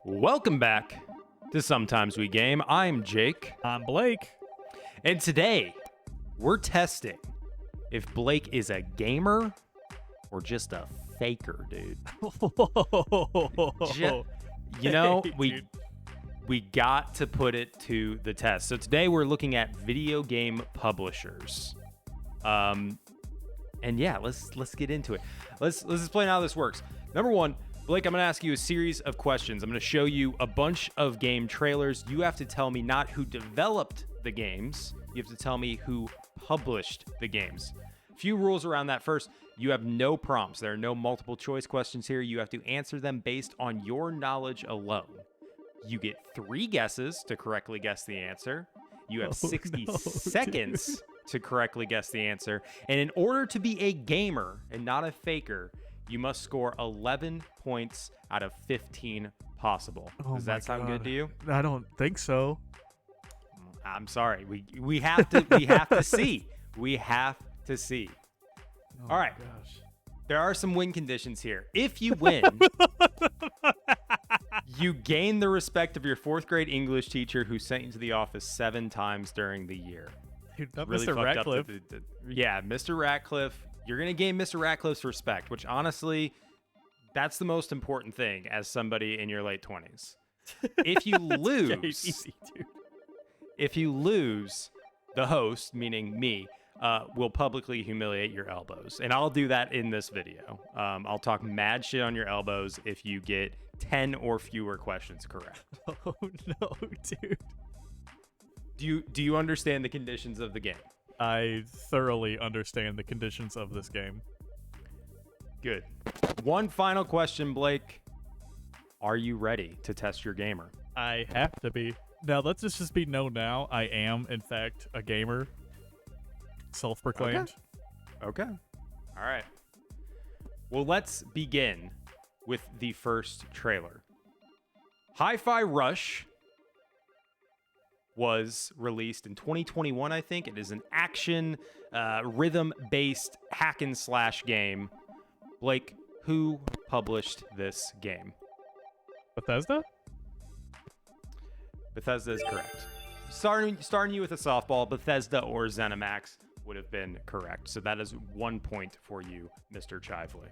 Welcome back to Sometimes We Game. I'm Jake. I'm Blake. And today, we're testing if Blake is a gamer or just a faker, dude. We got to put it to the test. So today we're looking at video game publishers. And yeah, let's get into it. Let's explain how this works. Number one, Blake, I'm going to ask you a series of questions. I'm going to show you a bunch of game trailers. You have to tell me not who developed the games. You have to tell me who published the games. Few rules around that. First, you have no prompts. There are no multiple choice questions here. You have to answer them based on your knowledge alone. You get 3 guesses to correctly guess the answer. You have 60 seconds to correctly guess the answer. And in order to be a gamer and not a faker, you must score 11 points out of 15 possible. Does that sound good to you? I don't think so. I'm sorry. We have to see. We have to see. Oh, all right. Gosh. There are some win conditions here. If you win, you gain the respect of your 4th grade English teacher who sent you to the office 7 times during the year. Dude, really Mr. Ratcliffe. Yeah, Mr. Ratcliffe. You're going to gain Mr. Ratcliffe's respect, which honestly, that's the most important thing as somebody in your late 20s. If you lose, easy, dude. If you lose, the host, meaning me, will publicly humiliate your elbows. And I'll do that in this video. I'll talk mad shit on your elbows if you get 10 or fewer questions correct. Oh, no, dude. Do you understand the conditions of the game? I thoroughly understand the conditions of this game. Good. One final question, Blake. Are you ready to test your gamer? I have to be. Now, let's just be known now. I am, in fact, a gamer. Self-proclaimed. Okay. All right. Well, let's begin with the first trailer. Hi-Fi Rush was released in 2021, I think. It is an action, rhythm-based hack and slash game. Blake, who published this game? Bethesda? Bethesda is correct. Starting you with a softball, Bethesda or ZeniMax would have been correct. So that is 1 point for you, Mr. Chively.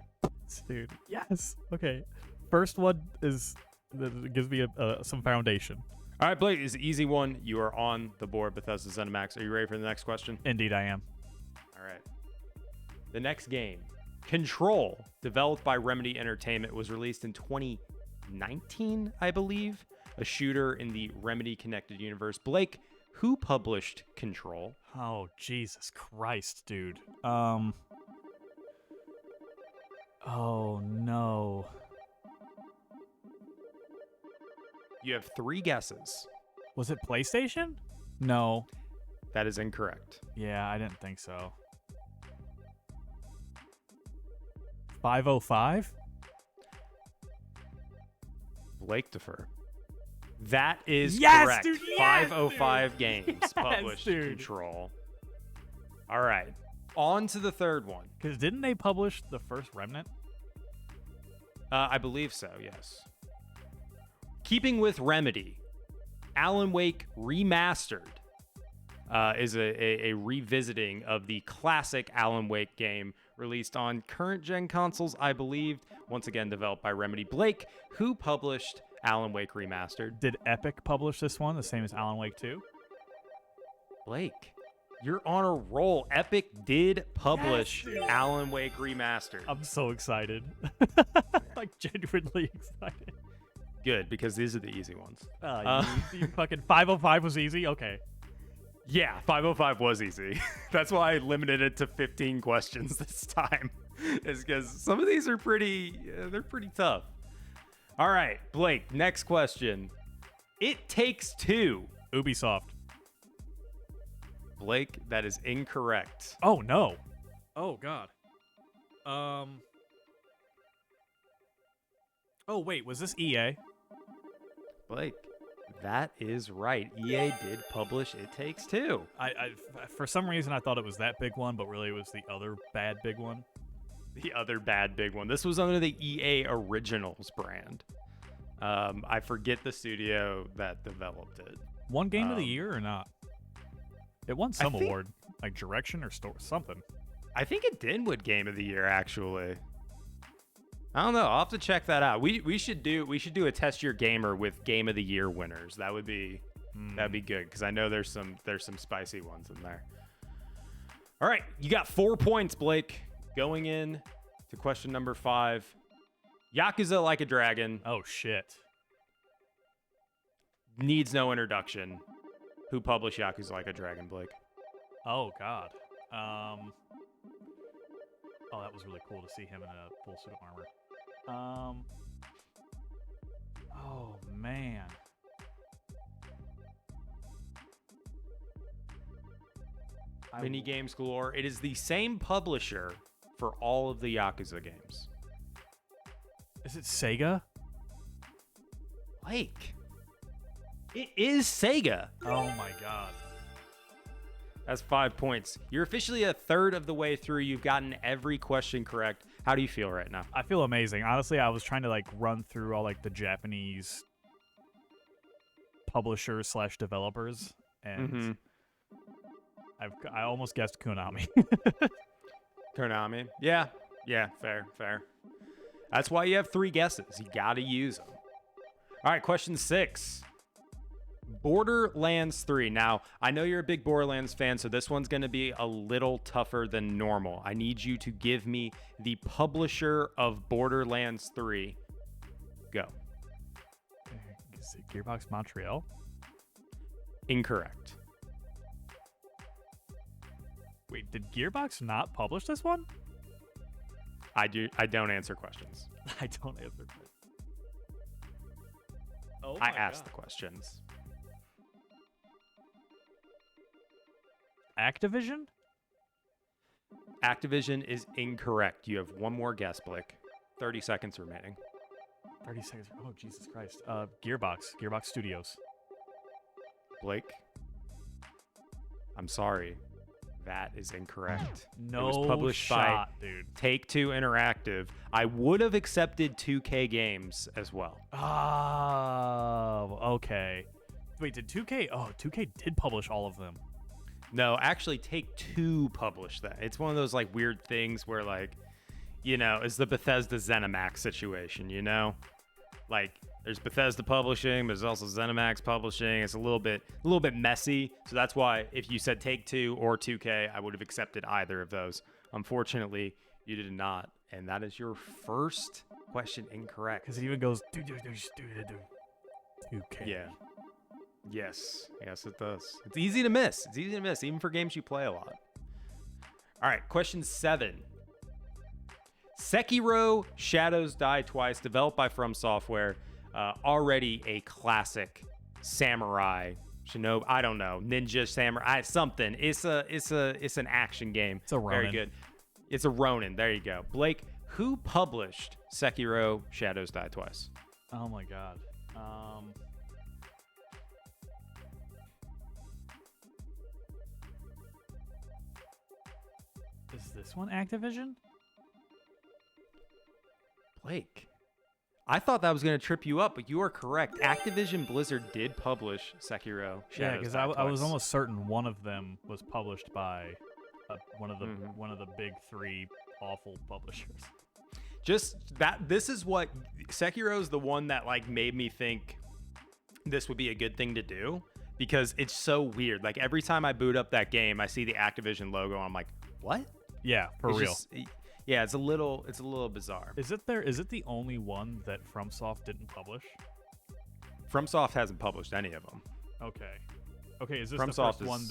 Dude, yes. Okay. First one gives me some foundation. All right, Blake, is an easy one. You are on the board, Bethesda, ZeniMax. Are you ready for the next question? Indeed, I am. All right. The next game, Control, developed by Remedy Entertainment, was released in 2019, I believe. A shooter in the Remedy connected universe. Blake, who published Control? Oh, Jesus Christ, dude. Oh, no. You have 3 guesses. Was it PlayStation? No. That is incorrect. Yeah, I didn't think so. 505? Blake defer. That is yes, correct. Dude, yes, 505 dude. games Yes, published dude. Control. All right. On to the third one. Because didn't they publish the first Remnant? I believe so, yes. Keeping with Remedy, Alan Wake Remastered is a revisiting of the classic Alan Wake game released on current-gen consoles, I believe. Once again, developed by Remedy. Blake, who published Alan Wake Remastered? Did Epic publish this one, the same as Alan Wake 2? Blake, you're on a roll. Epic did publish Alan Wake Remastered. I'm so excited. Like, genuinely excited. Good, because these are the easy ones. You fucking 505 was easy? Okay. Yeah, 505 was easy. That's why I limited it to 15 questions this time. Is because some of these are they're pretty tough. All right, Blake, next question. It Takes Two. Ubisoft. Blake, that is incorrect. Oh, no. Oh, God. Oh, wait, was this EA? Blake, that is right. EA did publish It Takes Two. I for some reason, I thought it was that big one, but really it was the other bad big one. The other bad big one. This was under the EA Originals brand. I forget the studio that developed it. One game of the year or not? It won some think- award, like direction or something. I think it did win Game of the Year, actually. I don't know. I'll have to check that out. We should do a Test Your Gamer with Game of the Year winners. That'd be good because I know there's some spicy ones in there. All right, you got 4 points, Blake. Going in to question number 5. Yakuza Like a Dragon Oh shit. needs no introduction. Who published Yakuza Like a Dragon, Blake? Oh god. Oh, that was really cool to see him in a full suit of armor. Oh man. Mini games galore. It is the same publisher for all of the Yakuza games. Is it Sega? Blake. It is Sega. Oh my god. That's 5 points. You're officially a third of the way through. You've gotten every question correct. How do you feel right now? I feel amazing. Honestly, I was trying to like run through all like the Japanese publishers / developers, and I almost guessed Konami. Konami. Yeah, fair. That's why you have 3 guesses. You got to use them. All right, question 6. Borderlands 3. Now, I know you're a big Borderlands fan, so this one's going to be a little tougher than normal. I need you to give me the publisher of Borderlands 3. Go. Is it Gearbox Montreal? Incorrect. Wait, did Gearbox not publish this one? I don't answer questions. I don't answer. Oh I ask the questions. Activision? Activision is incorrect. You have one more guess, Blake. 30 seconds remaining. 30 seconds. Oh, Jesus Christ. Gearbox Studios. Blake, I'm sorry. That is incorrect. No it was published shot, by dude. Take-Two Interactive. I would have accepted 2K Games as well. Oh, okay. Wait, did 2K? Oh, 2K did publish all of them. No, actually, Take-Two published that. It's one of those like weird things where like, it's the Bethesda ZeniMax situation, Like there's Bethesda publishing, but there's also ZeniMax publishing. It's a little bit messy. So that's why if you said Take-Two or 2K, I would have accepted either of those. Unfortunately, you did not. And that is your first question incorrect. Because it even goes 2K. Yeah. Yes, it does. It's easy to miss. Even for games you play a lot. All right, question 7. Sekiro Shadows Die Twice, developed by From Software, already a classic samurai, shinobi, I don't know, ninja samurai, something. It's an action game. It's a Ronin. Very good. It's a Ronin. There you go. Blake, who published Sekiro Shadows Die Twice? Oh my god. Is this one Activision? Blake, I thought that was going to trip you up, but you are correct. Activision Blizzard did publish Sekiro Shadows Yeah, because Die I was Twice. almost certain one of them was published by one of the big 3 awful publishers. Just that. This is what Sekiro is the one that like made me think this would be a good thing to do because it's so weird. Like every time I boot up that game, I see the Activision logo, and I'm like, what? Yeah, for It's real. just- yeah, it's a little bizarre. Is it the only one that FromSoft didn't publish? FromSoft hasn't published any of them. Okay. Okay, is this FromSoft the first is- one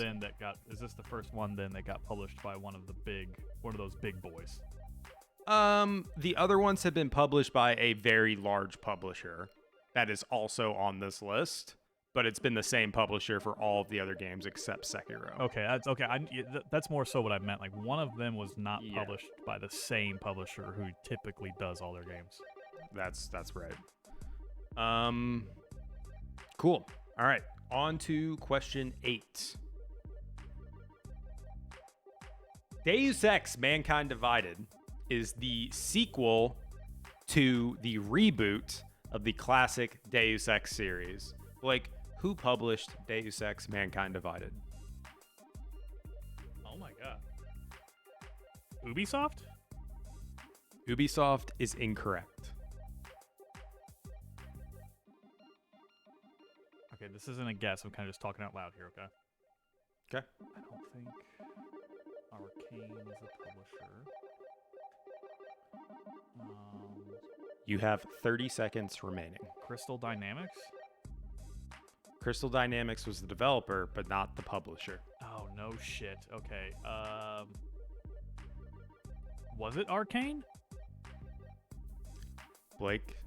then that got published by one of those big boys? The other ones have been published by a very large publisher that is also on this list, but it's been the same publisher for all of the other games except Sekiro. Okay, that's okay. That's more so what I meant. Like one of them was not Yeah. published by the same publisher who typically does all their games. That's right. Cool. All right. On to question 8. Deus Ex: Mankind Divided is the sequel to the reboot of the classic Deus Ex series. Blake, who published Deus Ex Mankind Divided? Oh my god. Ubisoft? Ubisoft is incorrect. Okay, this isn't a guess. I'm kind of just talking out loud here, okay? Okay. I don't think Arcane is a publisher. You have 30 seconds remaining. Crystal Dynamics? Crystal Dynamics was the developer, but not the publisher. Oh, no shit. Okay. Was it Arcane? Blake,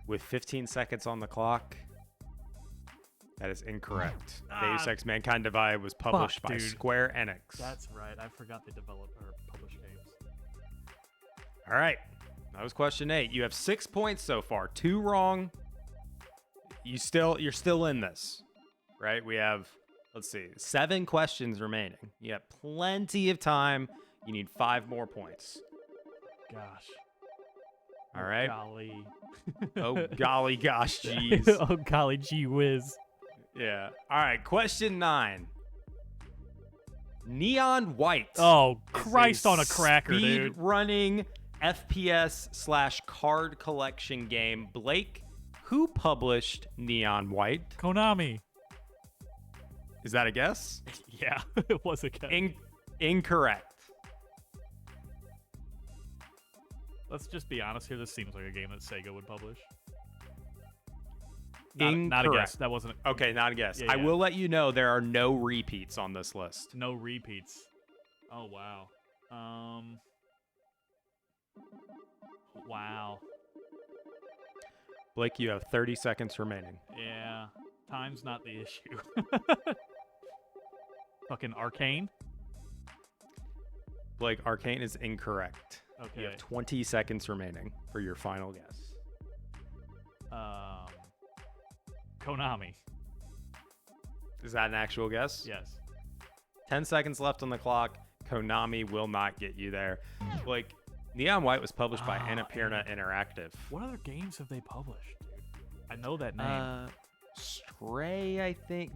with 15 seconds on the clock, that is incorrect. Deus Ex Mankind Divided was published by Square Enix. That's right. I forgot they develop or publish games. All right. That was question 8. You have 6 points so far. 2 wrong. You're still in this, right? We have, let's see, 7 questions remaining. You have plenty of time. You need 5 more points. Gosh. All right. Golly. Oh, golly gosh, jeez. Oh, golly gee whiz. Yeah. All right. Question 9. Neon White. Oh, Christ on a cracker, dude. Speed running FPS/card collection game. Blake, who published Neon White? Konami. Is that a guess? Yeah, it was a guess. Incorrect. Let's just be honest here. This seems like a game that Sega would publish. Incorrect. Not a guess. That wasn't Okay, not a guess. Yeah, I yeah. will let you know there are no repeats on this list. No repeats. Oh, wow. Wow. Blake, you have 30 seconds remaining. Yeah. Time's not the issue. Fucking Arcane? Blake, Arcane is incorrect. Okay. You have 20 seconds remaining for your final guess. Konami. Is that an actual guess? Yes. 10 seconds left on the clock. Konami will not get you there. Blake, Neon White was published by Annapurna Interactive. What other games have they published, dude? I know that name. Stray, I think.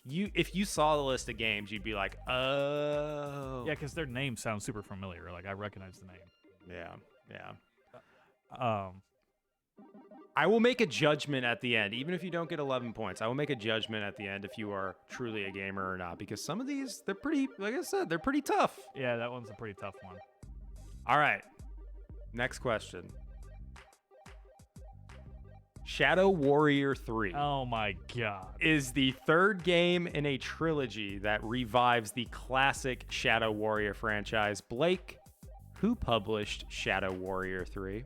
If you saw the list of games, you'd be like, oh. Yeah, because their name sounds super familiar. Like, I recognize the name. Yeah. I will make a judgment at the end, even if you don't get 11 points. I will make a judgment at the end if you are truly a gamer or not, because some of these, they're pretty, like I said, they're pretty tough. Yeah, that one's a pretty tough one. All right. Next question. Shadow Warrior 3. Oh my god. Is the 3rd game in a trilogy that revives the classic Shadow Warrior franchise. Blake, who published Shadow Warrior 3?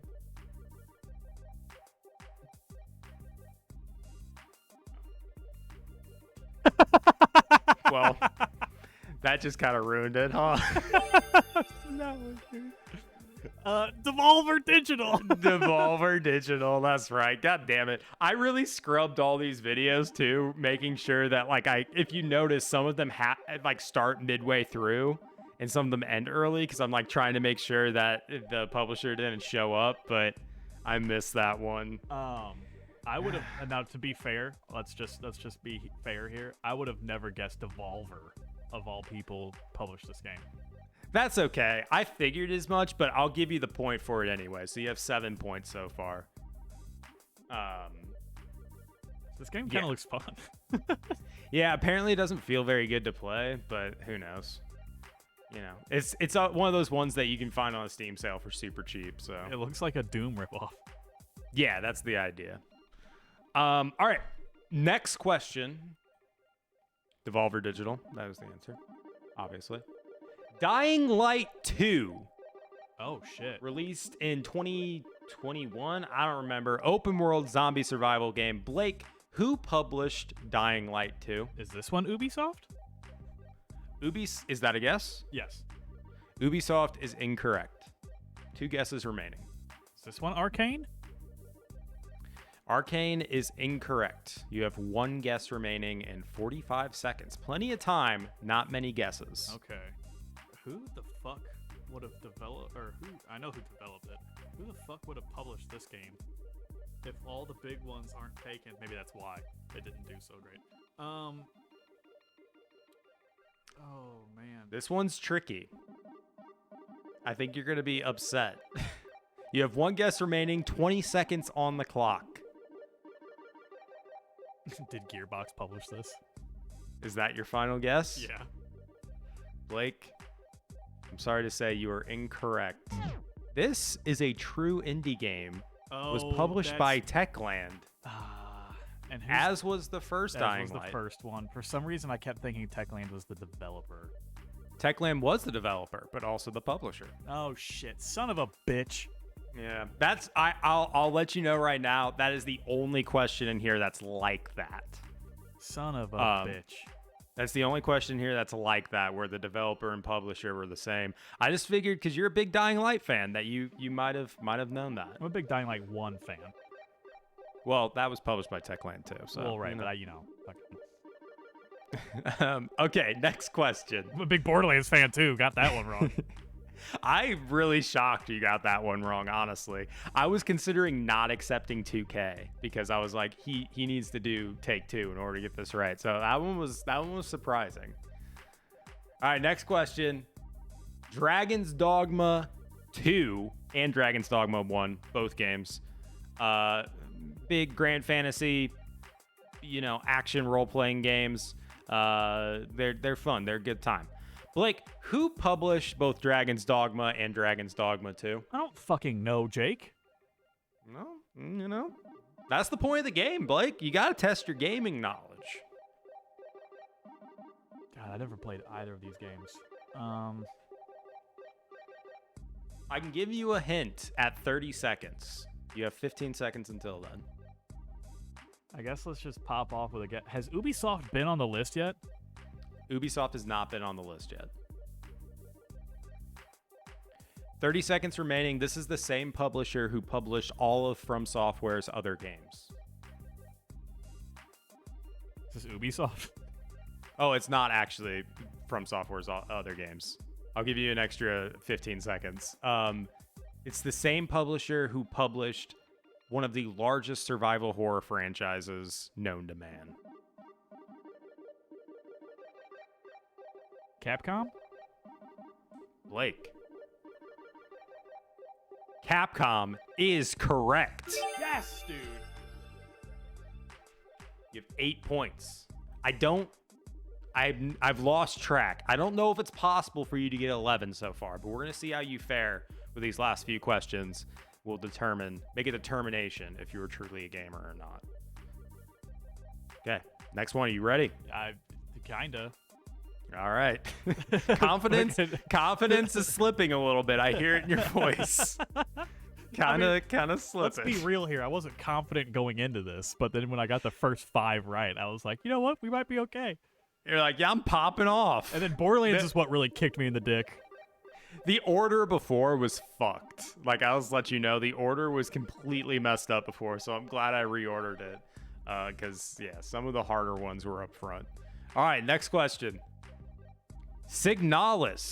Well, that just kind of ruined it, huh? Devolver Digital. Devolver Digital, that's right. God damn it. I really scrubbed all these videos too, making sure that if you notice, some of them start midway through and some of them end early because I'm trying to make sure that the publisher didn't show up, but I missed that one. I would have, now to be fair, let's just be fair here. I would have never guessed Devolver, of all people, published this game. That's okay. I figured as much, but I'll give you the point for it anyway. So you have 7 points so far. This game kind of looks fun. Yeah, apparently it doesn't feel very good to play, but who knows? You know, it's one of those ones that you can find on a Steam sale for super cheap. So it looks like a Doom ripoff. Yeah, that's the idea. All right, next question. Devolver Digital. That was the answer, obviously. Dying Light 2. Oh, shit. Released in 2021. I don't remember. Open world zombie survival game. Blake, who published Dying Light 2? Is this one Ubisoft? Is that a guess? Yes. Ubisoft is incorrect. 2 guesses remaining. Is this one Arcane? Arcane is incorrect. You have 1 guess remaining in 45 seconds. Plenty of time, not many guesses. Okay. Who the fuck would have developed, or who? I know who developed it. Who the fuck would have published this game? If all the big ones aren't taken, maybe that's why it didn't do so great. Oh man. This one's tricky. I think you're gonna be upset. You have one guess remaining, 20 seconds on the clock. Did Gearbox publish this? Is that your final guess? Yeah. Blake, I'm sorry to say you are incorrect. This is a true indie game. Was published by Techland. And as was the first Dying Light. Light. The first one. For some reason, I kept thinking Techland was the developer. Techland was the developer, but also the publisher. Oh shit! Son of a bitch. Yeah, that's I'll let you know right now. That is the only question in here that's like that. Son of a bitch. That's the only question here that's like that, where the developer and publisher were the same. I just figured because you're a big Dying Light fan that you might have known that. I'm a big Dying Light 1 fan. Well, that was published by Techland too. So well, right, but okay, next question. I'm a big Borderlands fan too. Got that one wrong. I'm really shocked you got that one wrong, honestly. I was considering not accepting 2K because I was like, he needs to do Take-Two in order to get this right. So that one was surprising. All right, next question. Dragon's Dogma 2 and Dragon's Dogma 1, both games. Big Grand Fantasy, action role-playing games. They're fun. They're a good time. Blake, who published both Dragon's Dogma and Dragon's Dogma 2? I don't fucking know, Jake. No, that's the point of the game, Blake. You got to test your gaming knowledge. God, I never played either of these games. I can give you a hint at 30 seconds. You have 15 seconds until then. I guess let's just pop off with a guess. Has Ubisoft been on the list yet? Ubisoft has not been on the list yet. 30 seconds remaining. This is the same publisher who published all of From Software's other games. Is this Ubisoft? Oh, it's not actually From Software's other games. I'll give you an extra 15 seconds. It's the same publisher who published one of the largest survival horror franchises known to man. Capcom? Blake. Capcom is correct. Yes, dude. You have 8 points. I've lost track. I don't know if it's possible for you to get 11 so far, but we're going to see how you fare with these last few questions. We'll make a determination if you were truly a gamer or not. Okay, next one. Are you ready? Kinda. All right. Confidence is slipping a little bit. I hear it in your voice. Kind of slipping. Let's be real here. I wasn't confident going into this, but then when I got the first 5 right, I was like, you know what? We might be okay. You're like, yeah, I'm popping off. And then Borderlands is what really kicked me in the dick. The order before was fucked. Like, I'll just let you know, the order was completely messed up before, so I'm glad I reordered it. Because, yeah, some of the harder ones were up front. All right, next question. Signalis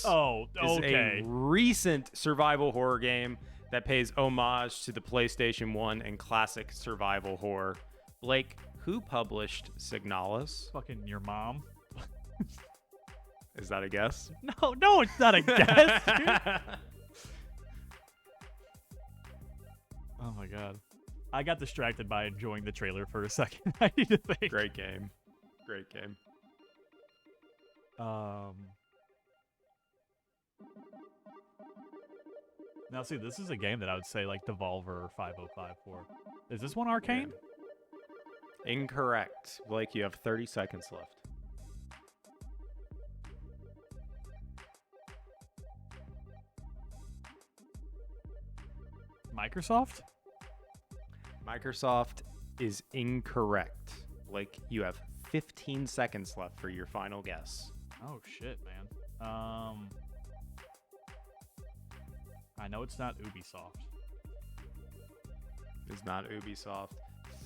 is a recent survival horror game that pays homage to the PlayStation 1 and classic survival horror. Blake, who published Signalis? Fucking your mom. Is that a guess? No, it's not a guess, dude. Oh my god. I got distracted by enjoying the trailer for a second. I need to think. Great game. Now, see, this is a game that I would say like Devolver or 505 for. Is this one Arcane? Yeah. Incorrect. Blake, you have 30 seconds left. Microsoft? Microsoft is incorrect. Blake, you have 15 seconds left for your final guess. Oh, shit, man. I know it's not Ubisoft. It's not Ubisoft.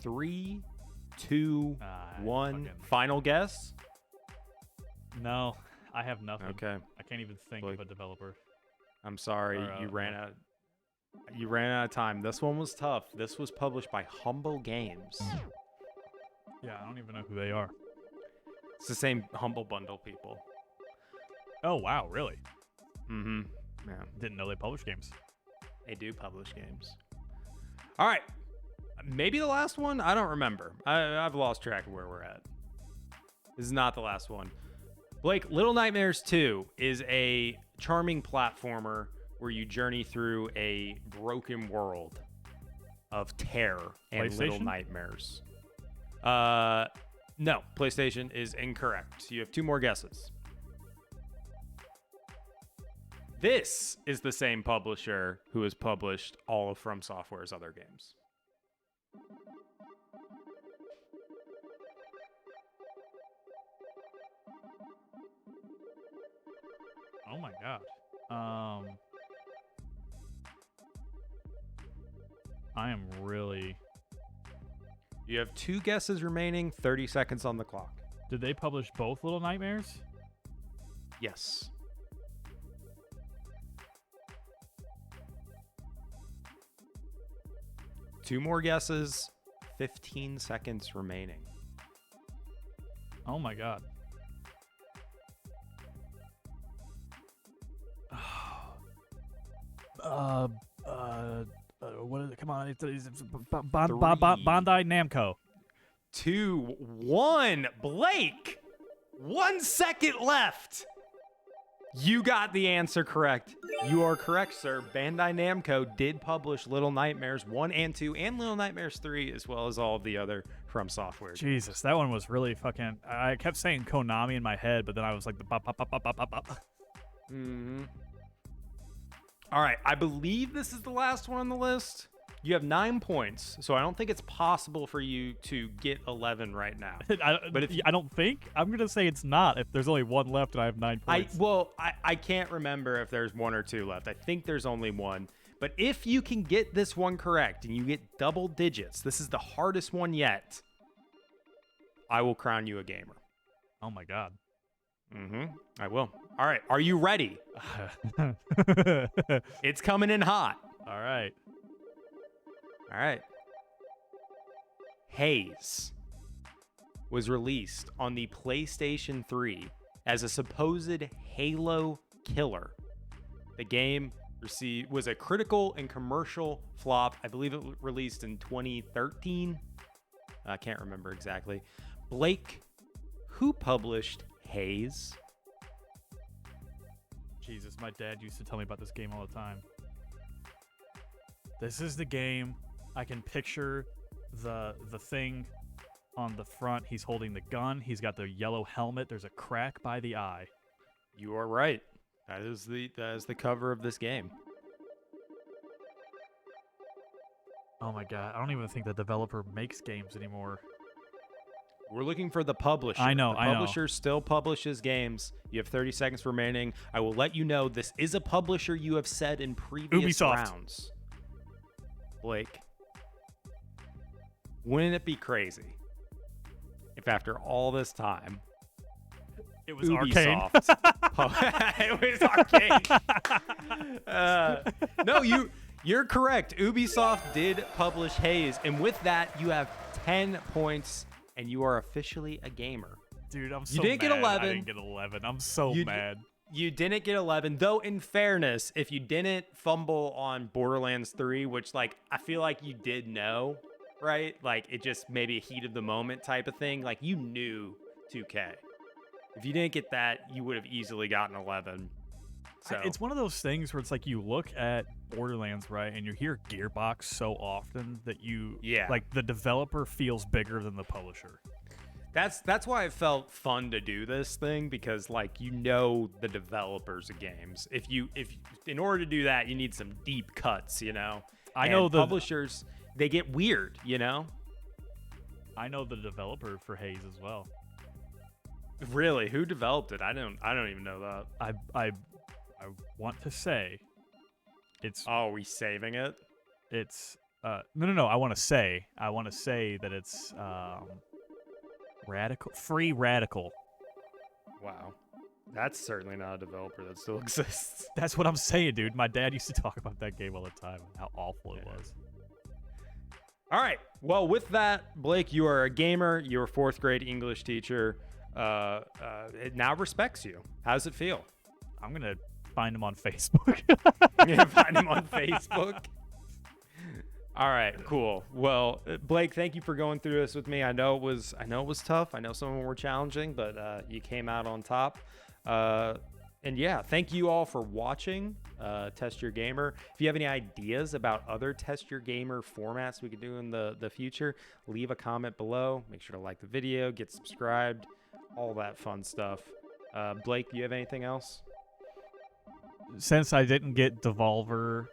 3, 2, 1. Final guess? No, I have nothing. Okay. I can't even think of a developer. I'm sorry, you You ran out of time. This one was tough. This was published by Humble Games. Yeah, I don't even know who they are. It's the same Humble Bundle people. Oh, wow, really? Mm-hmm. Yeah. Didn't know they published games. They do publish games. All right. Maybe the last one? I don't remember. I've lost track of where we're at. This is not the last one. Blake, Little Nightmares 2 is a charming platformer where you journey through a broken world of terror and little nightmares. No, PlayStation is incorrect. You have 2 more guesses. This is the same publisher who has published all of From Software's other games. Oh my god. I am really... You have 2 guesses remaining, 30 seconds on the clock. Did they publish both Little Nightmares? Yes. Two more guesses, 15 seconds remaining. Oh my god. What is it? Come on, it's Bandai Namco. 2, 1. Blake, 1 second left. You got the answer correct. You are correct, sir. Bandai Namco did publish Little Nightmares 1 and 2 and Little Nightmares 3, as well as all of the other From Software. Jesus, that one was really fucking... I kept saying Konami in my head, but then I was like the bop, bop, bop, bop, bop, bop. Mm-hmm. All right, I believe this is the last one on the list. You have 9 points, so I don't think it's possible for you to get 11 right now. But I don't think. I'm gonna say it's not. If there's only 1 left and I have 9 points. I can't remember if there's 1 or 2 left. I think there's only 1. But if you can get this one correct and you get double digits, this is the hardest one yet. I will crown you a gamer. Oh my god. Mm-hmm. I will. All right. Are you ready? It's coming in hot. All right. All right. Haze was released on the PlayStation 3 as a supposed Halo killer. The game was a critical and commercial flop. I believe it released in 2013. I can't remember exactly. Blake, who published Haze? Jesus, my dad used to tell me about this game all the time. This is the game. I can picture the thing on the front. He's holding the gun. He's got the yellow helmet. There's a crack by the eye. You are right. That is the cover of this game. Oh my god, I don't even think the developer makes games anymore. We're looking for the publisher. I know, the publisher still publishes games. You have 30 seconds remaining. I will let you know this is a publisher you have said in previous rounds. Blake, wouldn't it be crazy if after all this time it was Ubisoft, it was Arcane. No, you're correct. Ubisoft did publish Haze, and with that, you have 10 points, and you are officially a gamer. Dude, I'm so you didn't mad. Get 11. I didn't get 11. I'm so mad. You didn't get 11, though. In fairness, if you didn't fumble on Borderlands 3, which I feel like you did know, right? Like it just maybe a heat of the moment type of thing. Like you knew 2K. If you didn't get that, you would have easily gotten 11. So it's one of those things where it's like you look at Borderlands, right, and you hear Gearbox so often that like the developer feels bigger than the publisher. That's why it felt fun to do this thing, because the developers of games. If in order to do that, you need some deep cuts, I know the publishers, they get weird, I know the developer for Haze as well. Really? Who developed it? I don't even know that. I want to say it's Oh, are we saving it? It's no, I want to say that it's Free Radical. Wow. That's certainly not a developer that still exists. That's what I'm saying, dude. My dad used to talk about that game all the time and how awful it was. All right. Well, with that, Blake, you are a gamer. You're a 4th grade English teacher. It now respects you. How does it feel? I'm going to find him on Facebook. You're gonna find him on Facebook. All right, cool. Well, Blake, thank you for going through this with me. I know it was tough. I know some of them were challenging, but you came out on top. And yeah, thank you all for watching Test Your Gamer. If you have any ideas about other Test Your Gamer formats we could do in the future, leave a comment below. Make sure to like the video, get subscribed, all that fun stuff. Blake, do you have anything else? Since I didn't get Devolver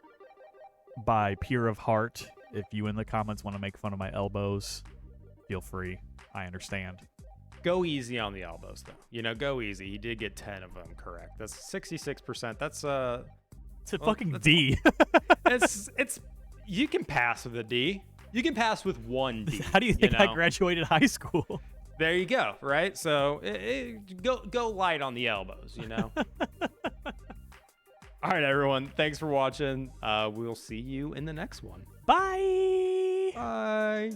by pure of heart, if you in the comments want to make fun of my elbows, feel free. I understand. Go easy on the elbows, though. Go easy. He did get 10 of them correct. That's 66%. That's it's a fucking D. it's you can pass with a D. You can pass with 1 D. How do you think I graduated high school? There you go. Right. So go light on the elbows. All right, everyone. Thanks for watching. We'll see you in the next one. Bye. Bye.